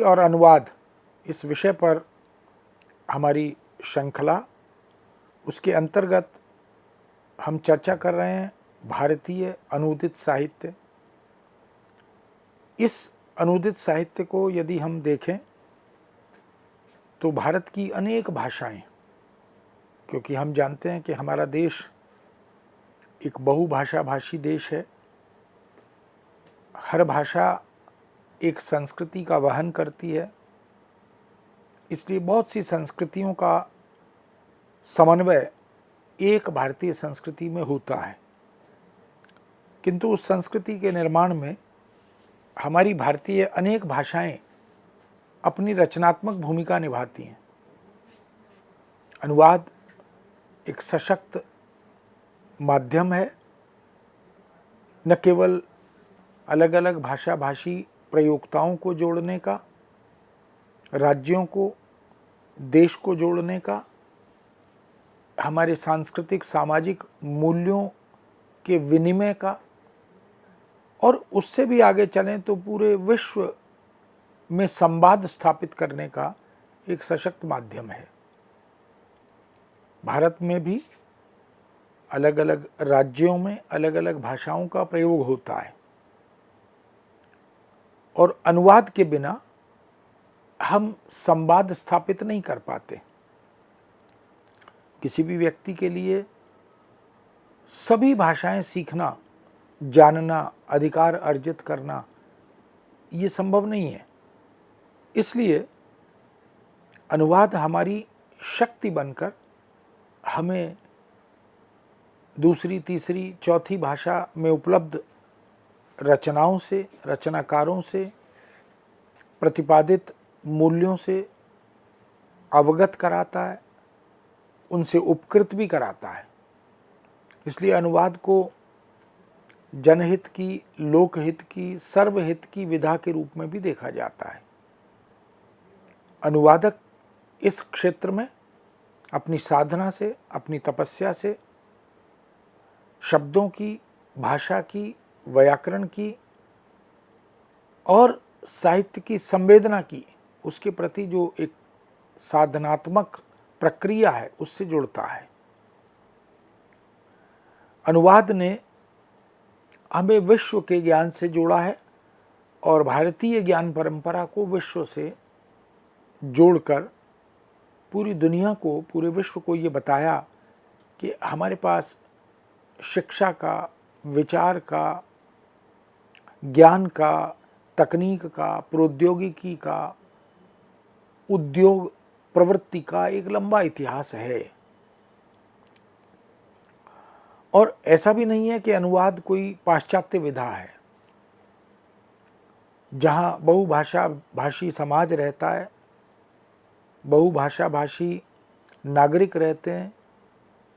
और अनुवाद इस विषय पर हमारी श्रृंखला, उसके अंतर्गत हम चर्चा कर रहे हैं भारतीय अनूदित साहित्य। इस अनूदित साहित्य को यदि हम देखें तो भारत की अनेक भाषाएं, क्योंकि हम जानते हैं कि हमारा देश एक बहुभाषा भाषी देश है, हर भाषा एक संस्कृति का वहन करती है, इसलिए बहुत सी संस्कृतियों का समन्वय एक भारतीय संस्कृति में होता है। किंतु उस संस्कृति के निर्माण में हमारी भारतीय अनेक भाषाएं अपनी रचनात्मक भूमिका निभाती हैं। अनुवाद एक सशक्त माध्यम है, न केवल अलग अलग भाषा भाषी प्रयोक्ताओं को जोड़ने का, राज्यों को, देश को जोड़ने का, हमारे सांस्कृतिक सामाजिक मूल्यों के विनिमय का, और उससे भी आगे चलें तो पूरे विश्व में संवाद स्थापित करने का एक सशक्त माध्यम है। भारत में भी अलग अलग राज्यों में अलग अलग भाषाओं का प्रयोग होता है, और अनुवाद के बिना हम संवाद स्थापित नहीं कर पाते। किसी भी व्यक्ति के लिए सभी भाषाएं सीखना, जानना, अधिकार अर्जित करना ये संभव नहीं है। इसलिए अनुवाद हमारी शक्ति बनकर हमें दूसरी, तीसरी, चौथी भाषा में उपलब्ध रचनाओं से, रचनाकारों से, प्रतिपादित मूल्यों से अवगत कराता है, उनसे उपकृत भी कराता है। इसलिए अनुवाद को जनहित की, लोकहित की, सर्वहित की विधा के रूप में भी देखा जाता है। अनुवादक इस क्षेत्र में अपनी साधना से, अपनी तपस्या से शब्दों की, भाषा की, व्याकरण की और साहित्य की संवेदना की, उसके प्रति जो एक साधनात्मक प्रक्रिया है उससे जुड़ता है। अनुवाद ने हमें विश्व के ज्ञान से जोड़ा है और भारतीय ज्ञान परंपरा को विश्व से जोड़कर पूरी दुनिया को, पूरे विश्व को ये बताया कि हमारे पास शिक्षा का, विचार का, ज्ञान का, तकनीक का, प्रौद्योगिकी का, उद्योग प्रवृत्ति का एक लंबा इतिहास है। और ऐसा भी नहीं है कि अनुवाद कोई पाश्चात्य विधा है। जहाँ बहुभाषा भाषी समाज रहता है, बहुभाषा भाषी नागरिक रहते हैं,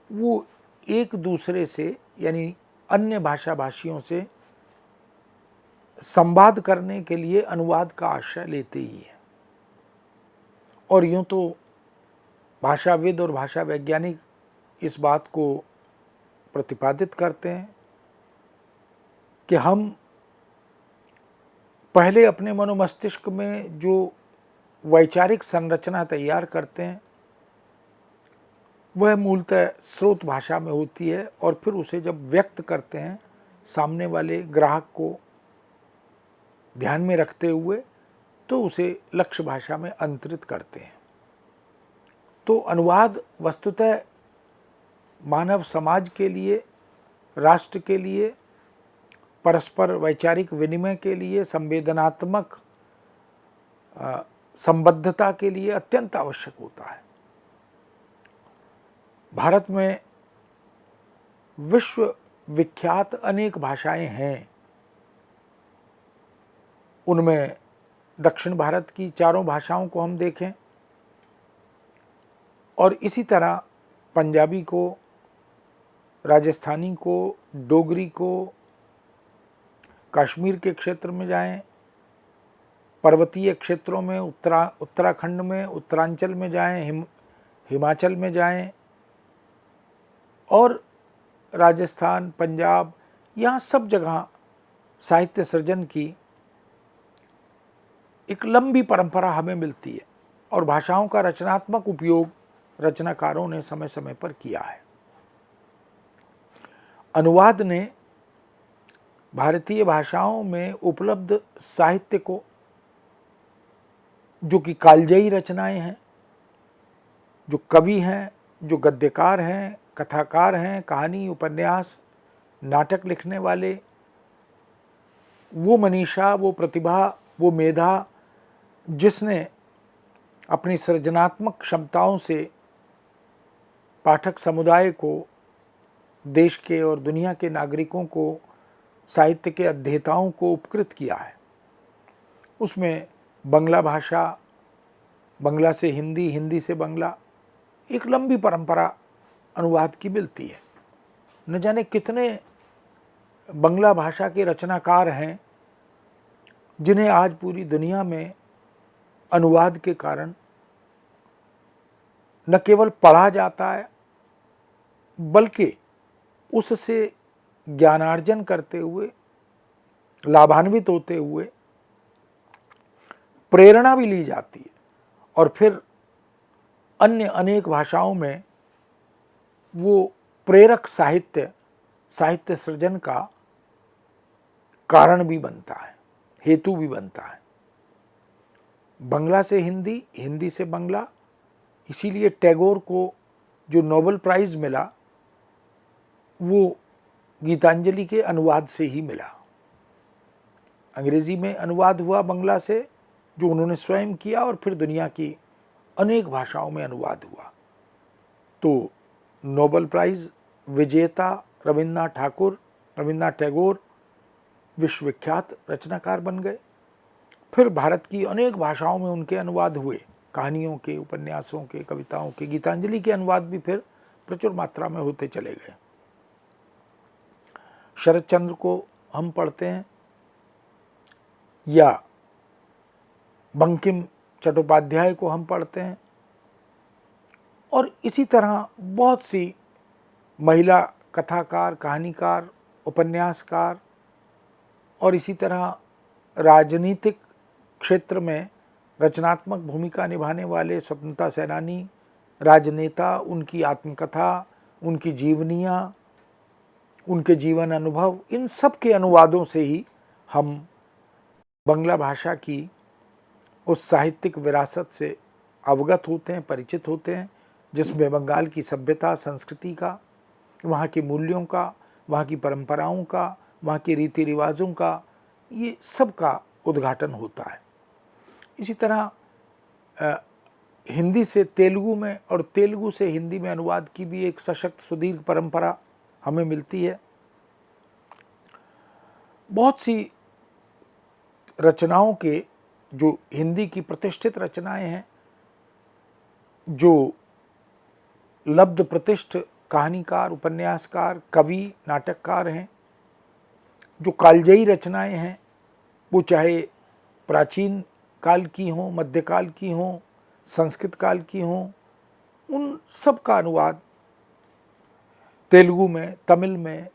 वो एक दूसरे से यानी अन्य भाषा भाषियों से संवाद करने के लिए अनुवाद का आश्रय लेते ही है। और यूँ तो भाषाविद और भाषा वैज्ञानिक इस बात को प्रतिपादित करते हैं कि हम पहले अपने मनोमस्तिष्क में जो वैचारिक संरचना तैयार करते हैं वह मूलतः स्रोत भाषा में होती है, और फिर उसे जब व्यक्त करते हैं सामने वाले ग्राहक को ध्यान में रखते हुए तो उसे लक्ष्य भाषा में अंतरित करते हैं। तो अनुवाद वस्तुतः मानव समाज के लिए, राष्ट्र के लिए, परस्पर वैचारिक विनिमय के लिए, संवेदनात्मक संबद्धता के लिए अत्यंत आवश्यक होता है। भारत में विश्व विख्यात अनेक भाषाएं हैं। उनमें दक्षिण भारत की चारों भाषाओं को हम देखें और इसी तरह पंजाबी को, राजस्थानी को, डोगरी को, कश्मीर के क्षेत्र में जाएं, पर्वतीय क्षेत्रों में उत्तराखंड में, उत्तरांचल में जाएं, हिमाचल में जाएं, और राजस्थान, पंजाब, यहाँ सब जगह साहित्य सृजन की एक लंबी परंपरा हमें मिलती है और भाषाओं का रचनात्मक उपयोग रचनाकारों ने समय समय पर किया है। अनुवाद ने भारतीय भाषाओं में उपलब्ध साहित्य को, जो कि कालजयी रचनाएं हैं, जो कवि हैं, जो गद्यकार हैं, कथाकार हैं, कहानी, उपन्यास, नाटक लिखने वाले, वो मनीषा, वो प्रतिभा, वो मेधा जिसने अपनी सृजनात्मक क्षमताओं से पाठक समुदाय को, देश के और दुनिया के नागरिकों को, साहित्य के अध्येताओं को उपकृत किया है। उसमें बंगला भाषा, बंगला से हिंदी, हिंदी से बंगला, एक लंबी परंपरा अनुवाद की मिलती है। न जाने कितने बंगला भाषा के रचनाकार हैं जिन्हें आज पूरी दुनिया में अनुवाद के कारण न केवल पढ़ा जाता है बल्कि उससे ज्ञानार्जन करते हुए, लाभान्वित होते हुए प्रेरणा भी ली जाती है और फिर अन्य अनेक भाषाओं में वो प्रेरक साहित्य सृजन का कारण भी बनता है, हेतु भी बनता है। बंगला से हिंदी, हिंदी से बंगला, इसीलिए टैगोर को जो नोबेल प्राइज़ मिला वो गीतांजलि के अनुवाद से ही मिला। अंग्रेजी में अनुवाद हुआ बंगला से, जो उन्होंने स्वयं किया, और फिर दुनिया की अनेक भाषाओं में अनुवाद हुआ। तो नोबेल प्राइज़ विजेता रविन्द्रनाथ टैगोर विश्वविख्यात रचनाकार बन गए। फिर भारत की अनेक भाषाओं में उनके अनुवाद हुए, कहानियों के, उपन्यासों के, कविताओं के। गीतांजलि के अनुवाद भी फिर प्रचुर मात्रा में होते चले गए। शरद चंद्र को हम पढ़ते हैं या बंकिम चट्टोपाध्याय को हम पढ़ते हैं, और इसी तरह बहुत सी महिला कथाकार, कहानीकार, उपन्यासकार, और इसी तरह राजनीतिक क्षेत्र में रचनात्मक भूमिका निभाने वाले स्वतंत्रता सेनानी, राजनेता, उनकी आत्मकथा, उनकी जीवनियाँ, उनके जीवन अनुभव, इन सब के अनुवादों से ही हम बंगला भाषा की उस साहित्यिक विरासत से अवगत होते हैं, परिचित होते हैं, जिसमें बंगाल की सभ्यता, संस्कृति का, वहाँ के मूल्यों का, वहाँ की परंपराओं का, वहाँ के रीति रिवाजों का, ये सब का उद्घाटन होता है। इसी तरह हिंदी से तेलुगु में और तेलुगु से हिंदी में अनुवाद की भी एक सशक्त सुदीर्घ परंपरा हमें मिलती है। बहुत सी रचनाओं के, जो हिंदी की प्रतिष्ठित रचनाएं हैं, जो लब्ध प्रतिष्ठ कहानीकार, उपन्यासकार, कवि, नाटककार हैं, जो कालजयी रचनाएं हैं, वो चाहे प्राचीन काल की हों, मध्यकाल की हों, संस्कृत काल की हों, उन सब का अनुवाद तेलुगु में, तमिल में,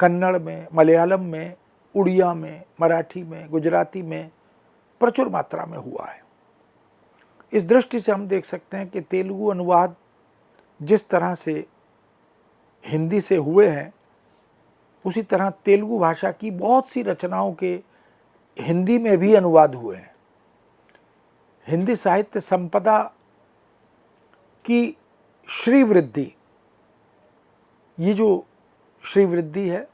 कन्नड़ में, मलयालम में, उड़िया में, मराठी में, गुजराती में प्रचुर मात्रा में हुआ है। इस दृष्टि से हम देख सकते हैं कि तेलुगु अनुवाद जिस तरह से हिंदी से हुए हैं, उसी तरह तेलुगु भाषा की बहुत सी रचनाओं के हिंदी में भी अनुवाद हुए हैं। हिंदी साहित्य संपदा की श्रीवृद्धि, ये जो श्रीवृद्धि है,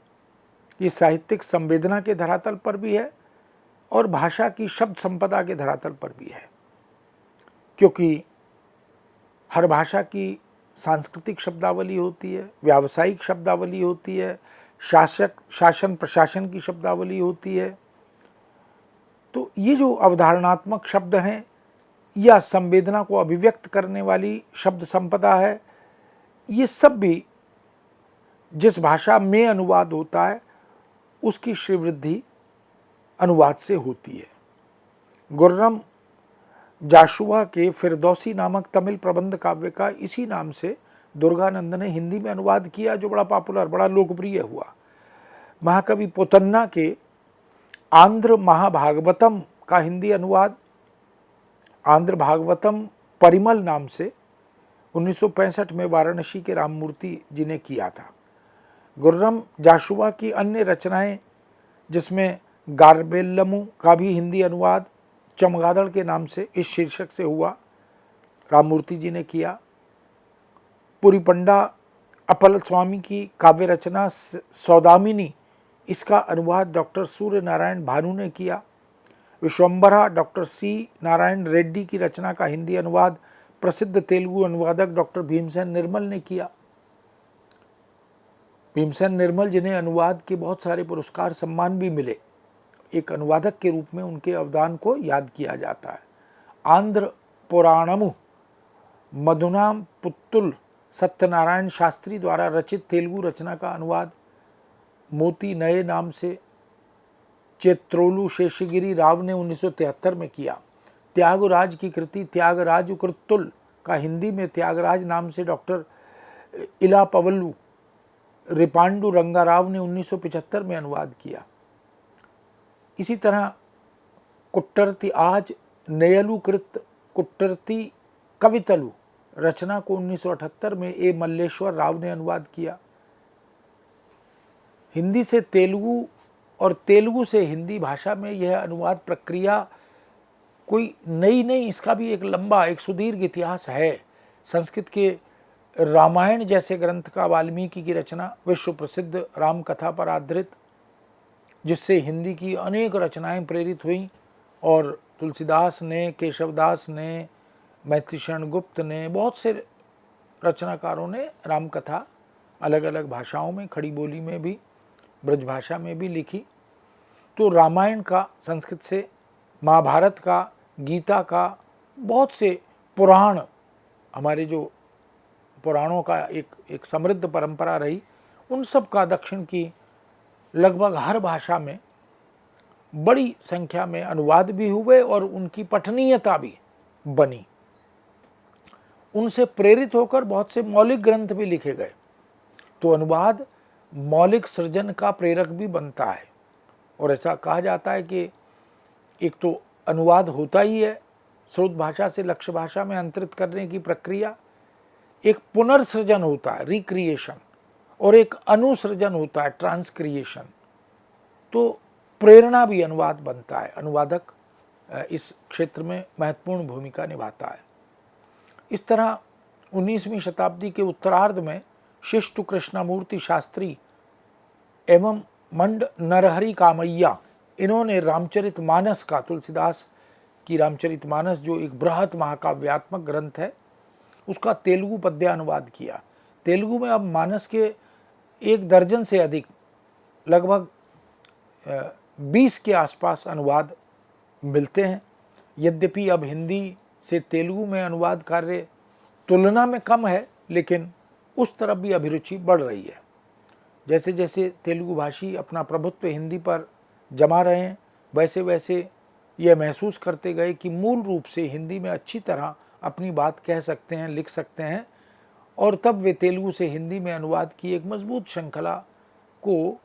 ये साहित्यिक संवेदना के धरातल पर भी है और भाषा की शब्द संपदा के धरातल पर भी है, क्योंकि हर भाषा की सांस्कृतिक शब्दावली होती है, व्यावसायिक शब्दावली होती है, शासन प्रशासन की शब्दावली होती है। तो ये जो अवधारणात्मक शब्द हैं या संवेदना को अभिव्यक्त करने वाली शब्द संपदा है, ये सब भी जिस भाषा में अनुवाद होता है उसकी श्रीवृद्धि अनुवाद से होती है। गुर्रम जाशुआ के फिरदौसी नामक तमिल प्रबंध काव्य का इसी नाम से दुर्गानंद ने हिंदी में अनुवाद किया, जो बड़ा पॉपुलर, बड़ा लोकप्रिय हुआ। महाकवि पोतन्ना के आंध्र महाभागवतम का हिंदी अनुवाद आंध्र भागवतम परिमल नाम से 1965 में वाराणसी के राममूर्ति जी ने किया था। गुर्रम जाशुआ की अन्य रचनाएं, जिसमें गार्बेलमू का भी हिंदी अनुवाद चमगादड़ के नाम से इस शीर्षक से हुआ, राममूर्ति जी ने किया। पुरीपंडा अपल स्वामी की काव्य रचना सौदामिनी, इसका अनुवाद डॉक्टर सूर्य नारायण भानु ने किया। विश्वम्भरा डॉक्टर सी नारायण रेड्डी की रचना का हिंदी अनुवाद प्रसिद्ध तेलुगु अनुवादक डॉक्टर भीमसेन निर्मल ने किया। भीमसेन निर्मल जिन्हें अनुवाद के बहुत सारे पुरस्कार सम्मान भी मिले, एक अनुवादक के रूप में उनके अवदान को याद किया जाता है। आंध्र पुराणमु मधुनाम पुत्तुल सत्यनारायण शास्त्री द्वारा रचित तेलुगु रचना का अनुवाद मोती नए नाम से चेत्रोलू शेषगिरी राव ने 1973 में किया। त्यागराज की कृति त्यागराज कृत्तुल का हिंदी में त्यागराज नाम से डॉक्टर इला पवल्लू रिपांडु रंगाराव ने 1975 में अनुवाद किया। इसी तरह कुट्टरती आज नयलु कृत कुट्टरती कवितलु रचना को 1978 में ए मल्लेश्वर राव ने अनुवाद किया। हिंदी से तेलुगु और तेलुगु से हिंदी भाषा में यह अनुवाद प्रक्रिया कोई नई नहीं, इसका भी एक लंबा एक सुदीर्घ इतिहास है। संस्कृत के रामायण जैसे ग्रंथ का वाल्मीकि की रचना विश्व प्रसिद्ध राम कथा पर आधारित, जिससे हिंदी की अनेक रचनाएं प्रेरित हुईं और तुलसीदास ने, केशवदास ने, मैत्रीशरण गुप्त ने, बहुत से रचनाकारों ने राम कथा अलग अलग भाषाओं में, खड़ी बोली में भी, ब्रजभाषा में भी लिखी। तो रामायण का संस्कृत से, महाभारत का, गीता का, बहुत से पुराण, हमारे जो पुराणों का एक समृद्ध परंपरा रही, उन सब का दक्षिण की लगभग हर भाषा में बड़ी संख्या में अनुवाद भी हुए और उनकी पठनीयता भी बनी। उनसे प्रेरित होकर बहुत से मौलिक ग्रंथ भी लिखे गए। तो अनुवाद मौलिक सृजन का प्रेरक भी बनता है। और ऐसा कहा जाता है कि एक तो अनुवाद होता ही है, स्रोत भाषा से लक्ष्य भाषा में अंतरित करने की प्रक्रिया, एक पुनर्सृजन होता है रिक्रिएशन, और एक अनुसृजन होता है ट्रांसक्रिएशन। तो प्रेरणा भी अनुवाद बनता है। अनुवादक इस क्षेत्र में महत्वपूर्ण भूमिका निभाता है। इस तरह 19वीं शताब्दी के उत्तरार्ध में शिष्टु कृष्णमूर्ति शास्त्री एवं मंड नरहरि कामैया, इन्होंने रामचरितमानस का, तुलसीदास की रामचरितमानस जो एक बृहत महाकाव्यात्मक ग्रंथ है, उसका तेलुगु पद्य अनुवाद किया। तेलुगु में अब मानस के 1 दर्जन से अधिक, लगभग 20 के आसपास अनुवाद मिलते हैं। यद्यपि अब हिंदी से तेलुगु में अनुवाद कार्य तुलना में कम है, लेकिन उस तरफ भी अभिरुचि बढ़ रही है। जैसे जैसे तेलुगु भाषी अपना प्रभुत्व हिंदी पर जमा रहे हैं, वैसे वैसे यह महसूस करते गए कि मूल रूप से हिंदी में अच्छी तरह अपनी बात कह सकते हैं, लिख सकते हैं, और तब वे तेलुगु से हिंदी में अनुवाद की एक मजबूत श्रृंखला को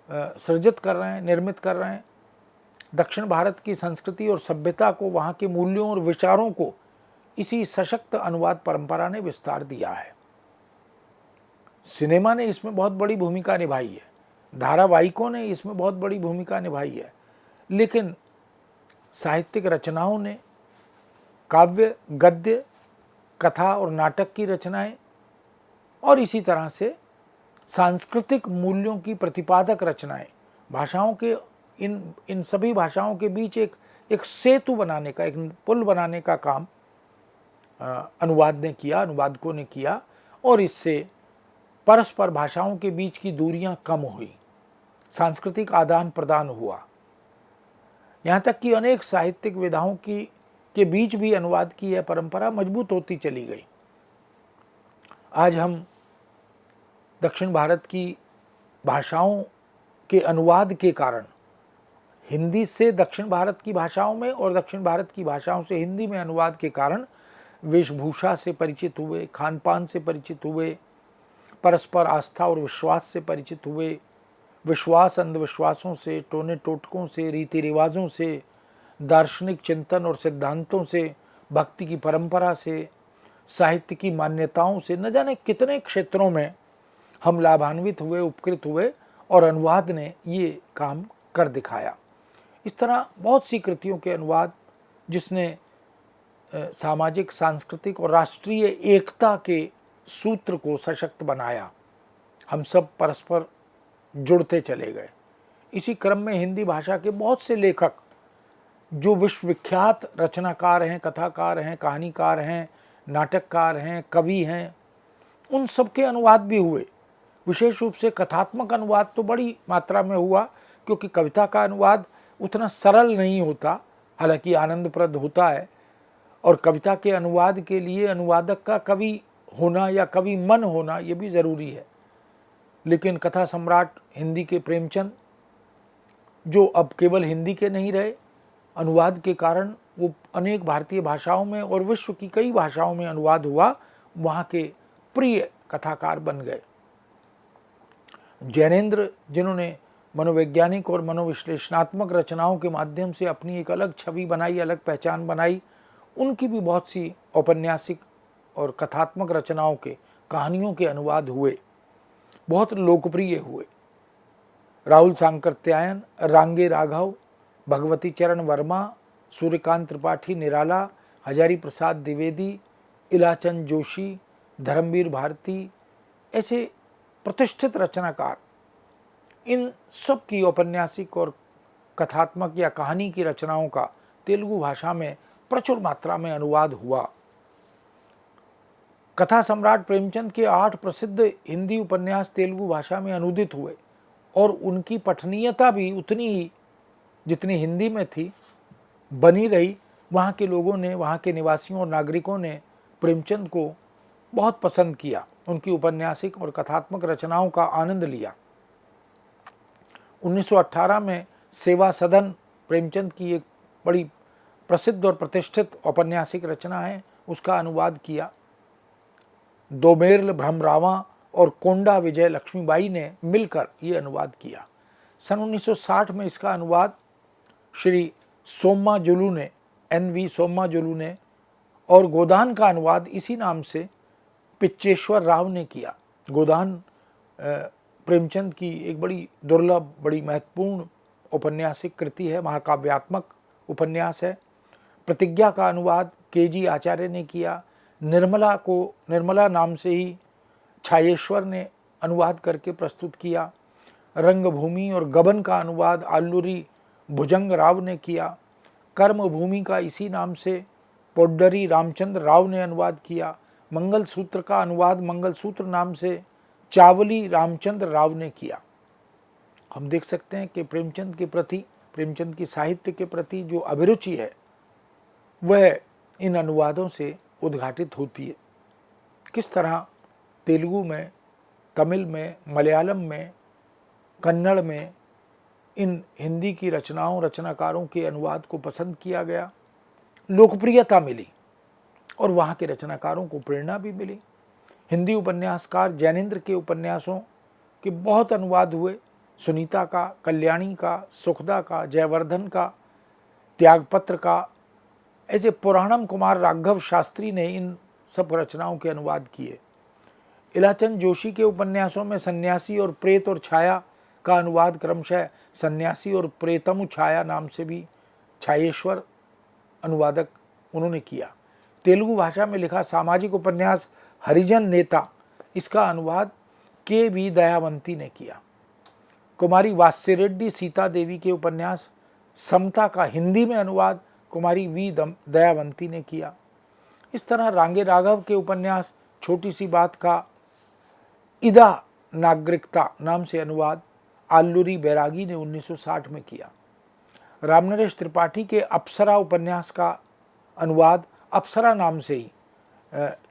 सृजित कर रहे हैं, निर्मित कर रहे हैं। दक्षिण भारत की संस्कृति और सभ्यता को, वहाँ के मूल्यों और विचारों को इसी सशक्त अनुवाद परंपरा ने विस्तार दिया है। सिनेमा ने इसमें बहुत बड़ी भूमिका निभाई है, धारावाहिकों ने इसमें बहुत बड़ी भूमिका निभाई है, लेकिन साहित्यिक रचनाओं ने, काव्य, गद्य, कथा और नाटक की रचनाएं, और इसी तरह से सांस्कृतिक मूल्यों की प्रतिपादक रचनाएं, भाषाओं के इन सभी भाषाओं के बीच एक सेतु बनाने का, एक पुल बनाने का काम अनुवाद ने किया, अनुवादकों ने किया, और इससे परस्पर भाषाओं के बीच की दूरियां कम हुई, सांस्कृतिक आदान प्रदान हुआ। यहाँ तक कि अनेक साहित्यिक विधाओं के बीच भी अनुवाद की यह परंपरा मजबूत होती चली गई। आज हम दक्षिण भारत की भाषाओं के अनुवाद के कारण, हिंदी से दक्षिण भारत की भाषाओं में और दक्षिण भारत की भाषाओं से हिंदी में अनुवाद के कारण वेशभूषा से परिचित हुए, खान पान से परिचित हुए, परस्पर आस्था और विश्वास से परिचित हुए, विश्वास अंधविश्वासों से, टोने टोटकों से, रीति रिवाजों से, दार्शनिक चिंतन और सिद्धांतों से, भक्ति की परंपरा से, साहित्य की मान्यताओं से न जाने कितने क्षेत्रों में हम लाभान्वित हुए, उपकृत हुए और अनुवाद ने ये काम कर दिखाया। इस तरह बहुत सी कृतियों के अनुवाद जिसने सामाजिक, सांस्कृतिक और राष्ट्रीय एकता के सूत्र को सशक्त बनाया। हम सब परस्पर जुड़ते चले गए। इसी क्रम में हिंदी भाषा के बहुत से लेखक जो विश्वविख्यात रचनाकार हैं, कथाकार हैं, कहानीकार हैं, नाटककार हैं, कवि हैं, उन सब के अनुवाद भी हुए। विशेष रूप से कथात्मक अनुवाद तो बड़ी मात्रा में हुआ, क्योंकि कविता का अनुवाद उतना सरल नहीं होता, हालांकि आनंदप्रद होता है। और कविता के अनुवाद के लिए अनुवादक का कवि होना या कवि मन होना ये भी ज़रूरी है। लेकिन कथा सम्राट हिंदी के प्रेमचंद, जो अब केवल हिंदी के नहीं रहे, अनुवाद के कारण वो अनेक भारतीय भाषाओं में और विश्व की कई भाषाओं में अनुवाद हुआ, वहाँ के प्रिय कथाकार बन गए। जैनेन्द्र, जिन्होंने मनोवैज्ञानिक और मनोविश्लेषणात्मक रचनाओं के माध्यम से अपनी एक अलग छवि बनाई, अलग पहचान बनाई, उनकी भी बहुत सी औपन्यासिक और कथात्मक रचनाओं के, कहानियों के अनुवाद हुए, बहुत लोकप्रिय हुए। राहुल सांकृत्यायन, रांगे राघव, भगवती चरण वर्मा, सूर्यकांत त्रिपाठी निराला, हजारी प्रसाद द्विवेदी, इलाचंद जोशी, धर्मवीर भारती, ऐसे प्रतिष्ठित रचनाकार, इन सब की औपन्यासिक और कथात्मक या कहानी की रचनाओं का तेलुगु भाषा में प्रचुर मात्रा में अनुवाद हुआ। कथा सम्राट प्रेमचंद के 8 प्रसिद्ध हिंदी उपन्यास तेलुगु भाषा में अनुदित हुए और उनकी पठनीयता भी उतनी ही जितनी हिंदी में थी बनी रही। वहाँ के लोगों ने, वहाँ के निवासियों और नागरिकों ने प्रेमचंद को बहुत पसंद किया, उनकी उपन्यासिक और कथात्मक रचनाओं का आनंद लिया। 1918 में सेवा सदन प्रेमचंद की एक बड़ी प्रसिद्ध और प्रतिष्ठित औपन्यासिक रचना है, उसका अनुवाद किया। दोमेर्ल भ्रमरावा और कोंडा विजय लक्ष्मीबाई ने मिलकर ये अनुवाद किया। सन 1960 में इसका अनुवाद श्री सोम्माजुलु ने, NV सोम्माजुलु ने, और गोदान का अनुवाद इसी नाम से पिच्चेश्वर राव ने किया। गोदान प्रेमचंद की एक बड़ी दुर्लभ, बड़ी महत्वपूर्ण औपन्यासिक कृति है, महाकाव्यात्मक उपन्यास है। प्रतिज्ञा का अनुवाद KG आचार्य ने किया। निर्मला को निर्मला नाम से ही छायेश्वर ने अनुवाद करके प्रस्तुत किया। रंगभूमि और गबन का अनुवाद आल्लूरी भुजंग राव ने किया। कर्मभूमि का इसी नाम से पोड्डरी रामचंद्र राव ने अनुवाद किया। मंगलसूत्र का अनुवाद मंगलसूत्र नाम से चावली रामचंद्र राव ने किया। हम देख सकते हैं कि प्रेमचंद के प्रति, प्रेमचंद की साहित्य के प्रति जो अभिरुचि है वह इन अनुवादों से उद्घाटित होती है। किस तरह तेलुगु में, तमिल में, मलयालम में, कन्नड़ में इन हिंदी की रचनाओं, रचनाकारों के अनुवाद को पसंद किया गया, लोकप्रियता मिली और वहाँ के रचनाकारों को प्रेरणा भी मिली। हिंदी उपन्यासकार जैनेन्द्र के उपन्यासों के बहुत अनुवाद हुए। सुनीता का, कल्याणी का, सुखदा का, जयवर्धन का, त्यागपत्र का, ऐसे पुराणम कुमार राघव शास्त्री ने इन सब रचनाओं के अनुवाद किए। इलाचंद जोशी के उपन्यासों में सन्यासी और प्रेत और छाया का अनुवाद क्रमशः सन्यासी और प्रेतमु छाया नाम से भी छायेश्वर अनुवादक उन्होंने किया। तेलुगु भाषा में लिखा सामाजिक उपन्यास हरिजन नेता, इसका अनुवाद KV दयावंती ने किया। कुमारी वास्यरेड्डी सीता देवी के उपन्यास समता का हिंदी में अनुवाद कुमारी V दयावंती ने किया। इस तरह रांगे राघव के उपन्यास छोटी सी बात का इदा नागरिकता नाम से अनुवाद आल्लूरी बैरागी ने 1960 में किया। रामनरेश त्रिपाठी के अप्सरा उपन्यास का अनुवाद अप्सरा नाम से ही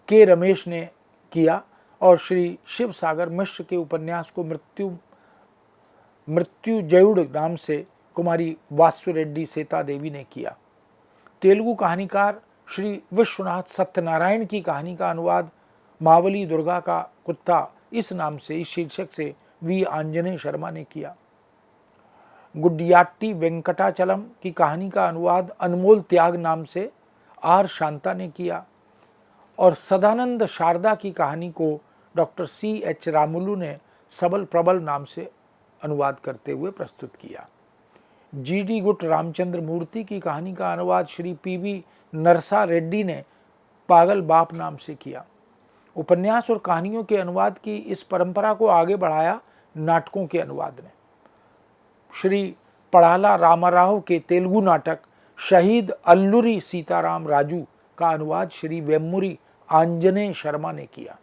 K रमेश ने किया और श्री शिव सागर मिश्र के उपन्यास को मृत्यु जयुड़ नाम से कुमारी वासु रेड्डी सीता देवी ने किया। तेलुगु कहानीकार श्री विश्वनाथ सत्यनारायण की कहानी का अनुवाद मावली दुर्गा का कुत्ता इस नाम से, इस शीर्षक से V आंजनेय शर्मा ने किया। गुड्डियाट्टी वेंकटाचलम की कहानी का अनुवाद अनमोल त्याग नाम से आर शांता ने किया और सदानंद शारदा की कहानी को डॉक्टर C.H. रामुलु ने सबल प्रबल नाम से अनुवाद करते हुए प्रस्तुत किया। G.D. गुट रामचंद्र मूर्ति की कहानी का अनुवाद श्री P.V. नरसा रेड्डी ने पागल बाप नाम से किया। उपन्यास और कहानियों के अनुवाद की इस परंपरा को आगे बढ़ाया नाटकों के अनुवाद ने। श्री पड़ाला रामाराव के तेलुगु नाटक शहीद अल्लूरी सीताराम राजू का अनुवाद श्री वेम्मुरी आंजनेय शर्मा ने किया।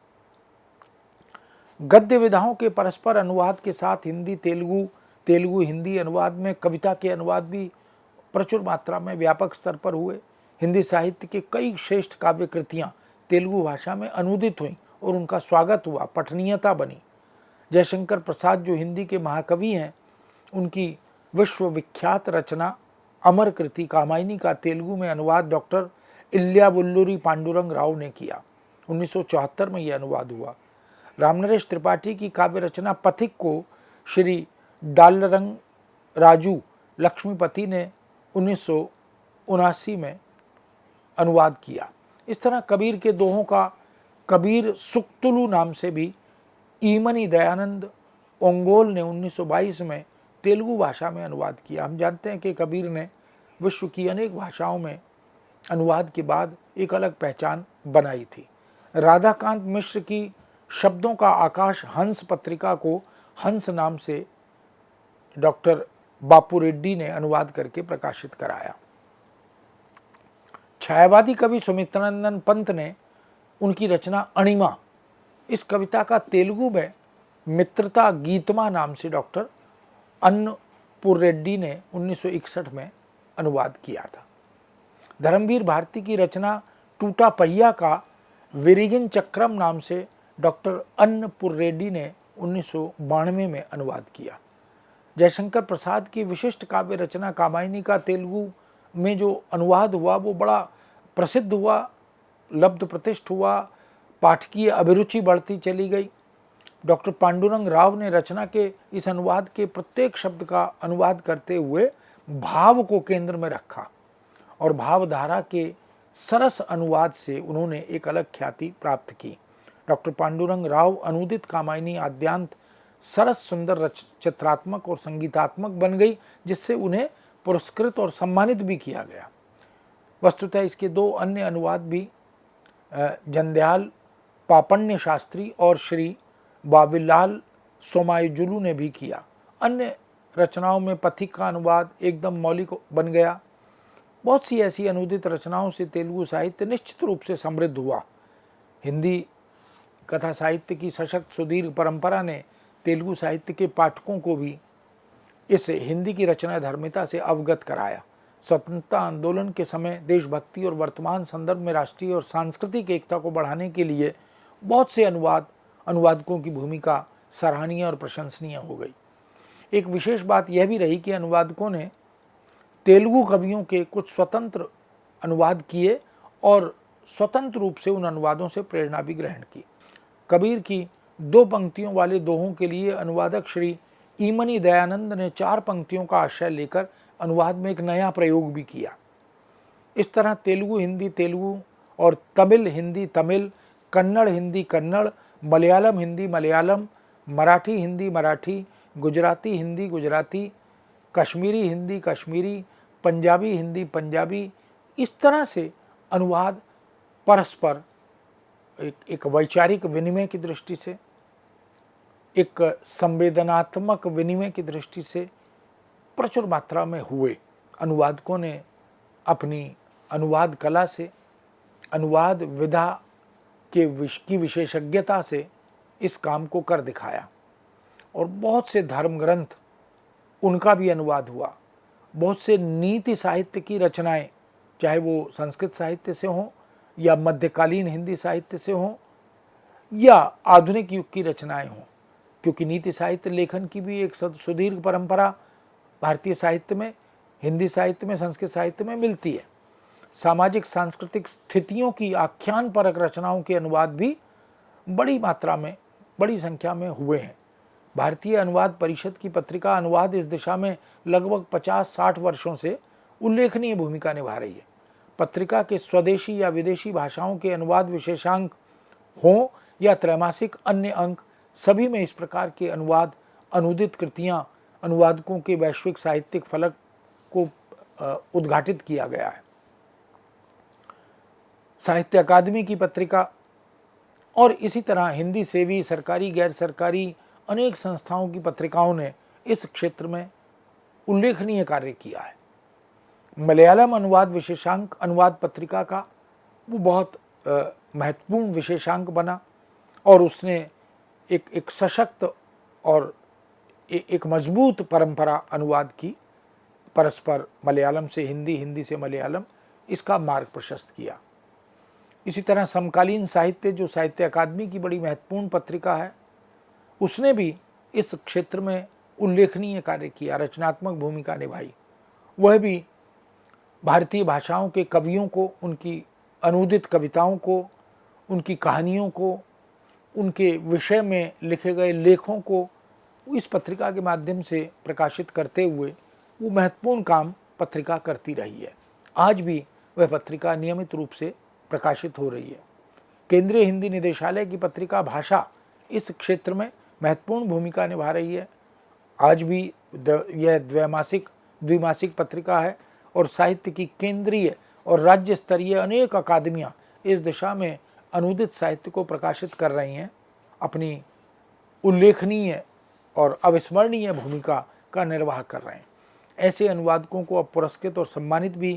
गद्य विधाओं के परस्पर अनुवाद के साथ हिंदी तेलुगु हिंदी अनुवाद में कविता के अनुवाद भी प्रचुर मात्रा में व्यापक स्तर पर हुए। हिंदी साहित्य के कई श्रेष्ठ काव्य कृतियाँ तेलुगु भाषा में अनुदित हुईं और उनका स्वागत हुआ, पठनीयता बनी। जयशंकर प्रसाद जो हिंदी के महाकवि हैं, उनकी विश्वविख्यात रचना अमर कृति कामायनी का तेलुगु में अनुवाद डॉक्टर इल्यावुल्लूरी पांडुरंग राव ने किया। 1974 में यह अनुवाद हुआ। रामनरेश त्रिपाठी की काव्य रचना पथिक को श्री डालरंग राजू लक्ष्मीपति ने 1979 में अनुवाद किया। इस तरह कबीर के दोहों का कबीर सुक्तुलु नाम से भी ईमनी दयानंद ओंगोल ने 1922 में तेलुगु भाषा में अनुवाद किया। हम जानते हैं कि कबीर ने विश्व की अनेक भाषाओं में अनुवाद के बाद एक अलग पहचान बनाई थी। राधाकांत मिश्र की शब्दों का आकाश हंस पत्रिका को हंस नाम से डॉक्टर बापू रेड्डी ने अनुवाद करके प्रकाशित कराया। छायावादी कवि सुमित्रानंदन पंत ने उनकी रचना अणिमा, इस कविता का तेलुगु में मित्रता गीतमा नाम से डॉक्टर अन्नपुर रेड्डी ने 1961 में अनुवाद किया था। धर्मवीर भारती की रचना टूटा पहिया का विरिगिन चक्रम नाम से डॉक्टर अन्नपुर रेड्डी ने 1992 में अनुवाद किया। जयशंकर प्रसाद की विशिष्ट काव्य रचना कामायनी का तेलुगु में जो अनुवाद हुआ वो बड़ा प्रसिद्ध हुआ, लब्ध प्रतिष्ठ हुआ, पाठकीय अभिरुचि बढ़ती चली गई। डॉक्टर पांडुरंग राव ने रचना के इस अनुवाद के प्रत्येक शब्द का अनुवाद करते हुए भाव को केंद्र में रखा और भावधारा के सरस अनुवाद से उन्होंने एक अलग ख्याति प्राप्त की। डॉक्टर पांडुरंग राव अनुदित कामायनी आद्यांत सरस सुंदर चित्रात्मक और संगीतात्मक बन गई, जिससे उन्हें पुरस्कृत और सम्मानित भी किया गया। वस्तुतः इसके दो अन्य अनुवाद भी जंध्याल पापण्य शास्त्री और श्री बाविलाल सोमायुजुलू ने भी किया। अन्य रचनाओं में पथिक का अनुवाद एकदम मौलिक बन गया। बहुत सी ऐसी अनुदित रचनाओं से तेलुगु साहित्य निश्चित रूप से समृद्ध हुआ। हिंदी कथा साहित्य की सशक्त सुदीर्घ परंपरा ने तेलुगु साहित्य के पाठकों को भी इस हिंदी की रचना धर्मिता से अवगत कराया। स्वतंत्रता आंदोलन के समय देशभक्ति और वर्तमान संदर्भ में राष्ट्रीय और सांस्कृतिक एकता को बढ़ाने के लिए बहुत से अनुवादकों की भूमिका सराहनीय और प्रशंसनीय हो गई। एक विशेष बात यह भी रही कि अनुवादकों ने तेलुगु कवियों के कुछ स्वतंत्र अनुवाद किए और स्वतंत्र रूप से उन अनुवादों से प्रेरणा भी ग्रहण की। कबीर की 2 पंक्तियों वाले दोहों के लिए अनुवादक श्री ईमनी दयानंद ने 4 पंक्तियों का आश्रय लेकर अनुवाद में एक नया प्रयोग भी किया। इस तरह तेलुगु हिंदी तेलुगु और तमिल हिंदी तमिल, कन्नड़ हिंदी कन्नड़, मलयालम हिंदी मलयालम, मराठी हिंदी मराठी, गुजराती हिंदी गुजराती, कश्मीरी हिंदी कश्मीरी, पंजाबी हिंदी पंजाबी, इस तरह से अनुवाद परस्पर एक वैचारिक विनिमय की दृष्टि से, एक संवेदनात्मक विनिमय की दृष्टि से प्रचुर मात्रा में हुए। अनुवादकों ने अपनी अनुवाद कला से, अनुवाद विधा की विशेषज्ञता से इस काम को कर दिखाया और बहुत से धर्म ग्रंथ उनका भी अनुवाद हुआ। बहुत से नीति साहित्य की रचनाएं, चाहे वो संस्कृत साहित्य से हों या मध्यकालीन हिंदी साहित्य से हों या आधुनिक युग की रचनाएं हों, क्योंकि नीति साहित्य लेखन की भी एक सुदीर्घ परंपरा भारतीय साहित्य में, हिंदी साहित्य में, संस्कृत साहित्य में मिलती है। सामाजिक सांस्कृतिक स्थितियों की आख्यान परक रचनाओं के अनुवाद भी बड़ी मात्रा में, बड़ी संख्या में हुए हैं। भारतीय अनुवाद परिषद की पत्रिका अनुवाद इस दिशा में लगभग 50-60 वर्षों से उल्लेखनीय भूमिका निभा रही है। पत्रिका के स्वदेशी या विदेशी भाषाओं के अनुवाद विशेषांक हों या त्रैमासिक अन्य अंक, सभी में इस प्रकार के अनुवाद, अनुदित कृतियाँ, अनुवादकों के वैश्विक साहित्यिक फलक को उद्घाटित किया गया है। साहित्य अकादमी की पत्रिका और इसी तरह हिंदी सेवी, सरकारी, गैर सरकारी अनेक संस्थाओं की पत्रिकाओं ने इस क्षेत्र में उल्लेखनीय कार्य किया है। मलयालम अनुवाद विशेषांक अनुवाद पत्रिका का वो बहुत महत्वपूर्ण विशेषांक बना और उसने एक सशक्त और एक मजबूत परंपरा अनुवाद की, परस्पर मलयालम से हिंदी, हिंदी से मलयालम, इसका मार्ग प्रशस्त किया। इसी तरह समकालीन साहित्य, जो साहित्य अकादमी की बड़ी महत्वपूर्ण पत्रिका है, उसने भी इस क्षेत्र में उल्लेखनीय कार्य किया, रचनात्मक भूमिका निभाई। वह भी भारतीय भाषाओं के कवियों को, उनकी अनुदित कविताओं को, उनकी कहानियों को, उनके विषय में लिखे गए लेखों को इस पत्रिका के माध्यम से प्रकाशित करते हुए वो महत्वपूर्ण काम पत्रिका करती रही है। आज भी वह पत्रिका नियमित रूप से प्रकाशित हो रही है। केंद्रीय हिंदी निदेशालय की पत्रिका भाषा इस क्षेत्र में महत्वपूर्ण भूमिका निभा रही है। आज भी यह द्विमासिक पत्रिका है और साहित्य की केंद्रीय और राज्य स्तरीय अनेक अकादमियाँ इस दिशा में अनुदित साहित्य को प्रकाशित कर रही हैं, अपनी उल्लेखनीय और अविस्मरणीय भूमिका का निर्वाह कर रहे हैं। ऐसे अनुवादकों को अब पुरस्कृत और सम्मानित भी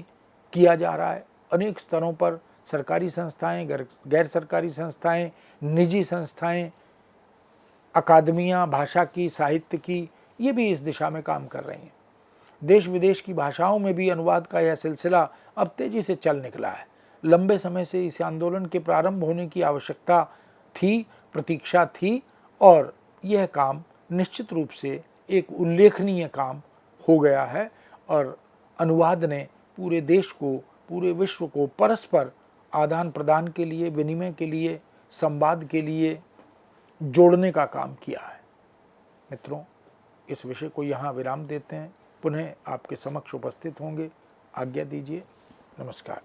किया जा रहा है अनेक स्तरों पर। सरकारी संस्थाएं, गैर सरकारी संस्थाएं, निजी संस्थाएं, अकादमियाँ भाषा की, साहित्य की, ये भी इस दिशा में काम कर रही हैं। देश विदेश की भाषाओं में भी अनुवाद का यह सिलसिला अब तेजी से चल निकला है। लंबे समय से इस आंदोलन के प्रारंभ होने की आवश्यकता थी, प्रतीक्षा थी और यह काम निश्चित रूप से एक उल्लेखनीय काम हो गया है और अनुवाद ने पूरे देश को, पूरे विश्व को परस्पर आदान प्रदान के लिए, विनिमय के लिए, संवाद के लिए जोड़ने का काम किया है। मित्रों, इस विषय को यहाँ विराम देते हैं। पुनः आपके समक्ष उपस्थित होंगे। आज्ञा दीजिए। नमस्कार।